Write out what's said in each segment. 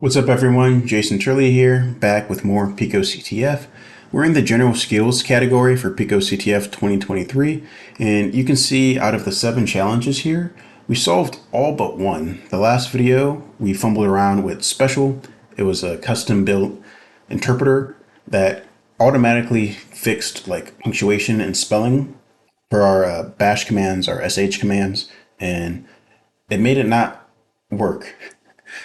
What's up everyone, Jason Turley here, back with more picoCTF. We're in the general skills category for picoCTF 2023, and you can see out of the 7 challenges here, we solved all but one. The last video, we fumbled around with special. It was a custom built interpreter that automatically fixed like punctuation and spelling for our bash commands, our sh commands, and it made it not work,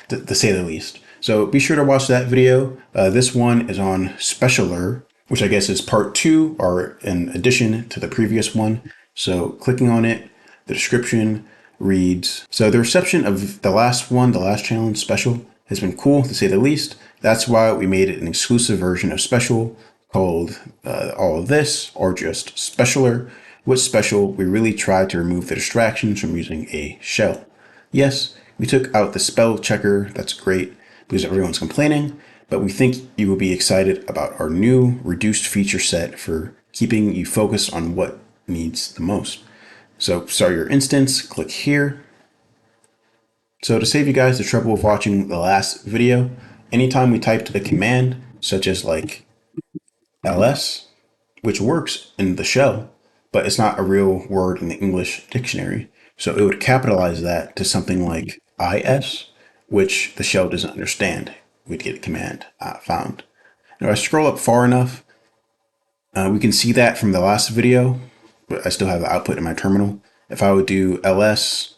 to say the least. So be sure to watch that video. This one is on Specialer, which I guess is part 2 or in addition to the previous one. So clicking on it, the description reads, so the reception of the last one, the last challenge, Special, has been cool to say the least. That's why we made it an exclusive version of Special called all of this or just Specialer. With Special, we really tried to remove the distractions from using a shell. Yes, we took out the spell checker, that's great because everyone's complaining, but we think you will be excited about our new reduced feature set for keeping you focused on what needs the most. So start your instance, click here. So to save you guys the trouble of watching the last video, anytime we typed the command, such as like ls, which works in the shell, but it's not a real word in the English dictionary. So it would capitalize that to something like is, which the shell doesn't understand. We'd get a command found. Now, if I scroll up far enough, we can see that from the last video, but I still have the output in my terminal. If I would do ls,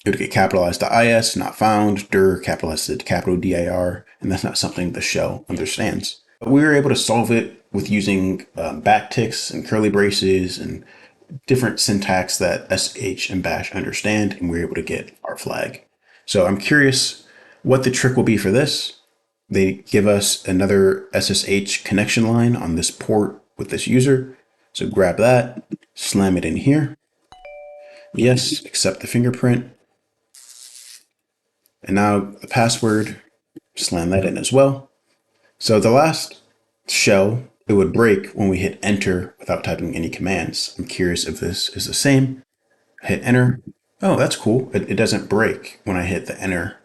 it would get capitalized to is, not found, dir, capitalized to capital dir, and that's not something the shell understands. But we were able to solve it with using backticks and curly braces and different syntax that sh and bash understand, and we're able to get our flag. So I'm curious what the trick will be for this. They give us another SSH connection line on this port with this user. So grab that, slam it in here. Yes, accept the fingerprint. And now the password, slam that in as well. So the last shell, it would break when we hit enter without typing any commands. I'm curious if this is the same. Hit enter. Oh, that's cool. It doesn't break when I hit the enter.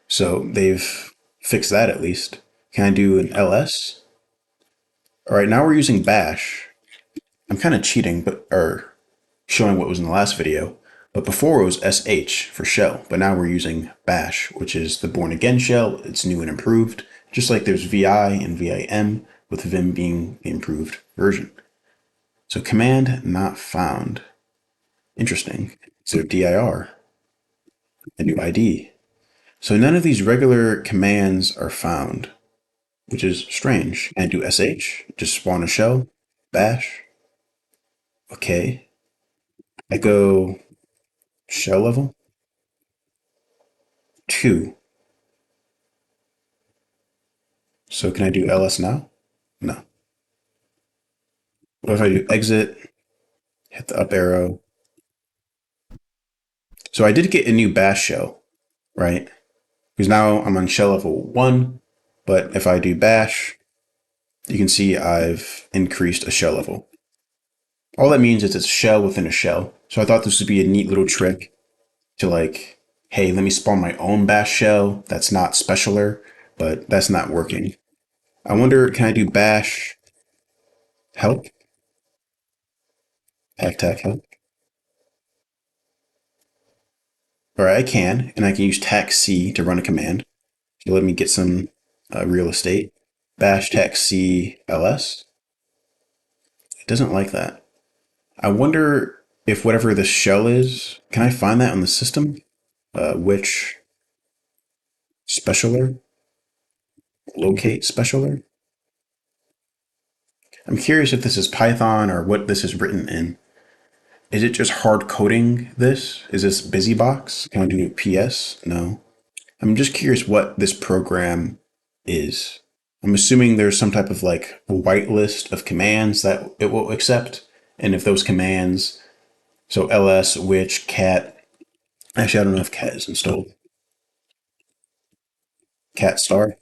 So they've fixed that at least. Can I do an ls? All right, now we're using bash. I'm kind of cheating, or showing what was in the last video. But before it was sh for shell, but now we're using bash, which is the born again shell. It's new and improved, just like there's vi and vim, with vim being the improved version. So command not found. Interesting. So dir, a new ID. So none of these regular commands are found, which is strange. And do sh, just spawn a shell, bash. Okay. I go shell level 2. So can I do ls now? No. What if I do exit, hit the up arrow? So I did get a new bash shell, right? Because now I'm on shell level 1, but if I do bash, you can see I've increased a shell level. All that means is it's a shell within a shell. So I thought this would be a neat little trick to like, hey, let me spawn my own bash shell that's not specialer, but that's not working. I wonder, can I do bash help? Tac help? All right, I can, and I can use tac c to run a command. So let me get some real estate. Bash tac c ls. It doesn't like that. I wonder if whatever this shell is, can I find that on the system? Which specialer? Locate specialer? I'm curious if this is Python or what this is written in. Is it just hard coding this? Is this BusyBox? Can I do PS? No. I'm just curious what this program is. I'm assuming there's some type of like a whitelist of commands that it will accept. And if those commands, so ls, which, cat, actually I don't know if cat is installed. Cat star,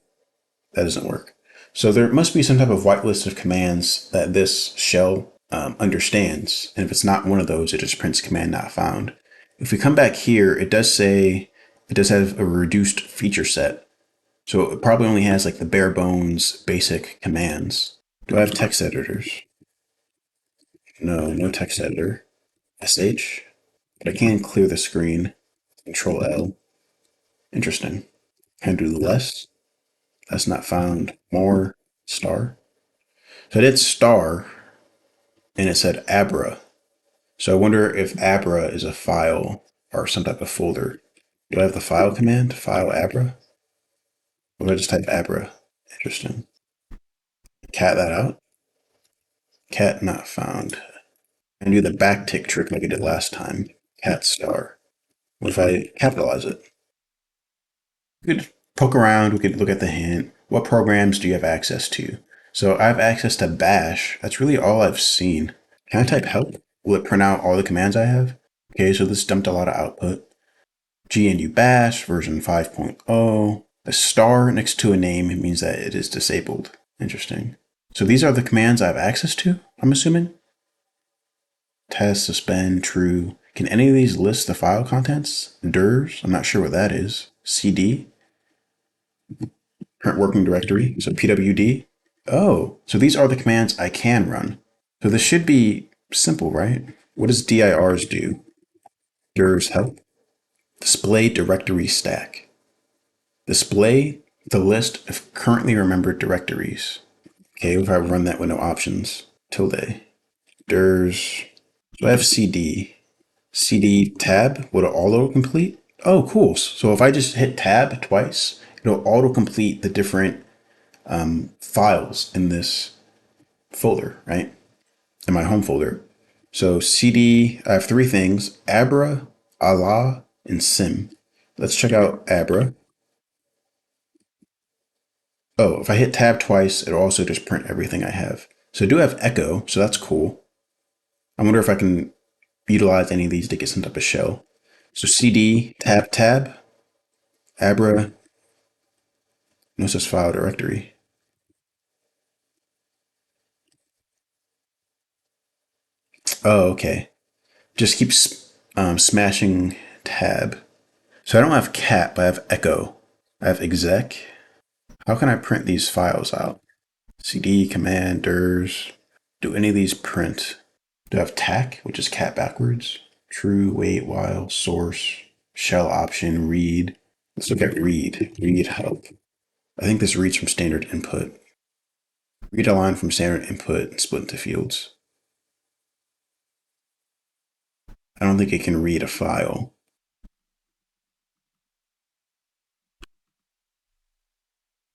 that doesn't work. So there must be some type of whitelist of commands that this shell understands. And if it's not one of those, it just prints command not found. If we come back here, it does say it does have a reduced feature set. So it probably only has like the bare bones basic commands. Do I have text editors? No, no text editor. SH? But I can clear the screen. Control L. Interesting. Can I do less? That's not found. More. Star. So I did star and it said Abra. So I wonder if Abra is a file or some type of folder. Do I have the file command? File Abra? Or do I just type Abra? Interesting. Cat that out. Cat not found. And do the backtick trick like I did last time. Cat star. What if I capitalize it? We could poke around. We could look at the hint. What programs do you have access to? So I have access to Bash. That's really all I've seen. Can I type help? Will it print out all the commands I have? Okay, so this dumped a lot of output. GNU Bash version 5.0. The star next to a name means that it is disabled. Interesting. So these are the commands I have access to, I'm assuming? Test, suspend, true. Can any of these list the file contents? Dirs, I'm not sure what that is. CD, current working directory, so pwd. Oh, so these are the commands I can run. So this should be simple, right? What does dirs do? Dirs help. Display directory stack. Display the list of currently remembered directories. Okay, if I run that with no options, tilde. Dirs. So I have CD. CD tab, would it auto-complete? Oh, cool. So if I just hit tab twice, it'll auto-complete the different files in this folder, right? In my home folder. So CD, I have three things, Abra, Allah, and Sim. Let's check out Abra. Oh, if I hit tab twice, it'll also just print everything I have. So I do have echo, so that's cool. I wonder if I can utilize any of these to get some type of shell. So CD, tab, Abra, no such file directory. Oh, okay. Just keep smashing tab. So I don't have cat, but I have echo. I have exec. How can I print these files out? CD, command, dirs. Do any of these print? Do I have tac, which is cat backwards? True, wait, while, source, shell option, read. Let's look at read. Read help. I think this reads from standard input. Read a line from standard input and split into fields. I don't think it can read a file.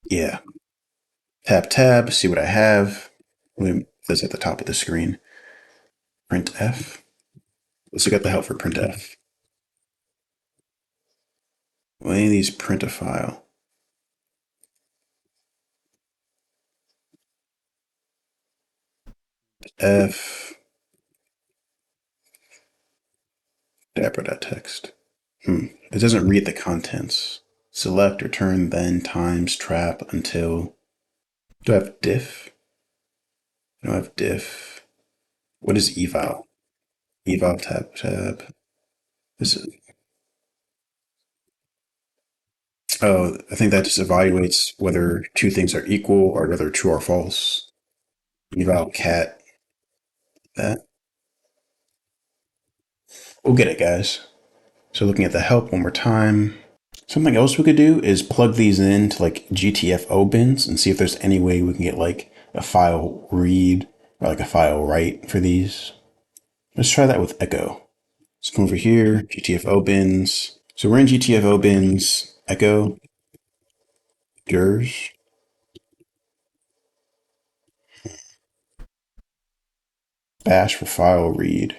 Yeah. Tab, see what I have. That's at the top of the screen. Printf. Let's look at the help for printf. Will any of these print a file? F. Dapper.txt. It doesn't read the contents. Select, return, then, times, trap, until. Do I have diff? I don't have diff. What is eval? Eval tab. This is, oh, I think that just evaluates whether two things are equal or whether true or false. Eval cat. That. We'll get it, guys. So looking at the help one more time. Something else we could do is plug these into like GTFO bins and see if there's any way we can get like a file read or like a file write for these. Let's try that with echo. Let's come over here, GTFO bins. So we're in GTFO bins, echo, dirs. Bash for file read.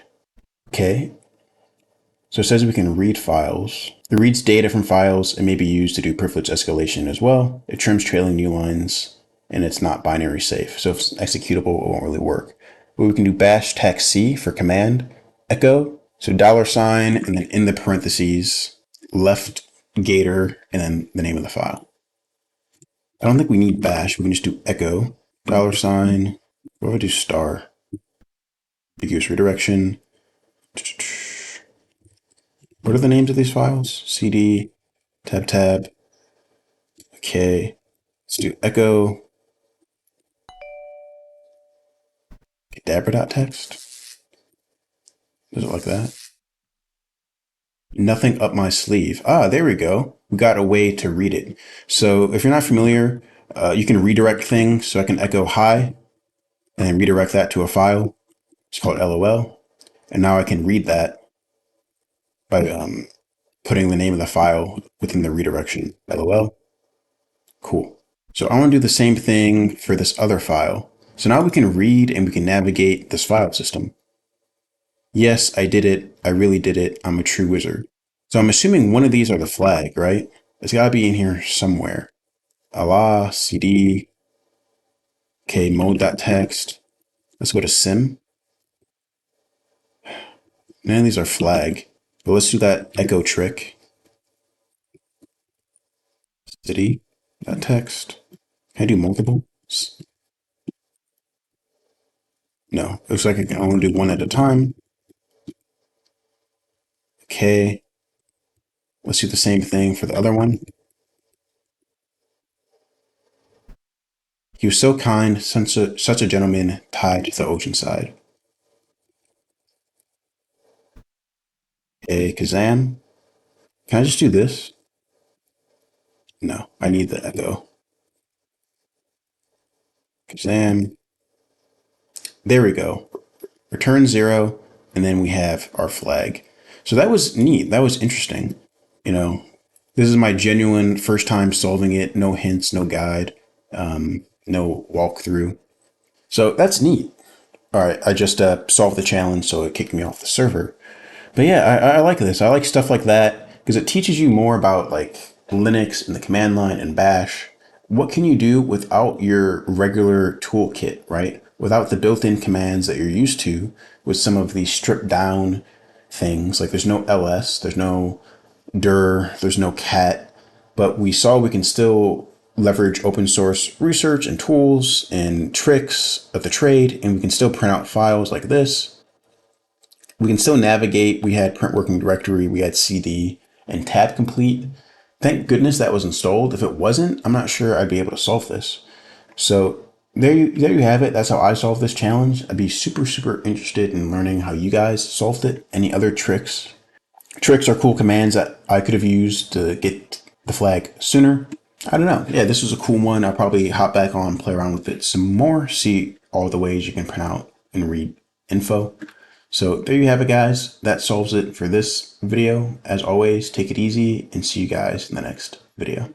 Okay. So it says we can read files. It reads data from files and may be used to do privilege escalation as well. It trims trailing new lines and it's not binary safe. So if it's executable, it won't really work. But we can do bash tac C for command, echo. So $, and then in the parentheses, left gator, and then the name of the file. I don't think we need bash. We can just do echo, $. What if I do star? Ambiguous redirection. What are the names of these files? CD. tab, tab. Okay, let's do echo Dabra.text. Does it like that? Nothing up my sleeve. Ah, there we go. We got a way to read it. So if you're not familiar, you can redirect things. So I can echo hi and then redirect that to a file. It's called LOL. And now I can read that by putting the name of the file within the redirection. LOL. Cool. So I want to do the same thing for this other file. So now we can read and we can navigate this file system. Yes, I did it. I really did it. I'm a true wizard. So I'm assuming one of these are the flag, right? It's got to be in here somewhere. Allah, CD, okay, mode.txt. Let's go to sim. None of these are flag. But let's do that echo trick. City.txt. Can I do multiple? No, it looks like I can only do one at a time. Okay. Let's do the same thing for the other one. He was so kind, such a gentleman tied to the ocean side. Okay, Kazam. Can I just do this? No, I need the echo. Kazam. There we go. Return 0, and then we have our flag. So that was neat. That was interesting. You know, this is my genuine first time solving it. No hints, no guide, no walkthrough. So that's neat. All right, I just solved the challenge, so it kicked me off the server. But yeah, I like this. I like stuff like that because it teaches you more about like Linux and the command line and Bash. What can you do without your regular toolkit, right? Without the built-in commands that you're used to with some of these stripped down things. Like there's no ls, there's no dir, there's no cat, but we saw we can still leverage open source research and tools and tricks of the trade, and we can still print out files like this. We can still navigate. We had print working directory, we had CD and tab complete. Thank goodness that was installed. If it wasn't, I'm not sure I'd be able to solve this. So there you have it. That's how I solved this challenge. I'd be super interested in learning how you guys solved it. Any other tricks? Tricks or cool commands that I could have used to get the flag sooner. I don't know. Yeah, this was a cool one. I'll probably hop back on, play around with it some more, see all the ways you can print out and read info. So there you have it, guys. That solves it for this video. As always, take it easy and see you guys in the next video.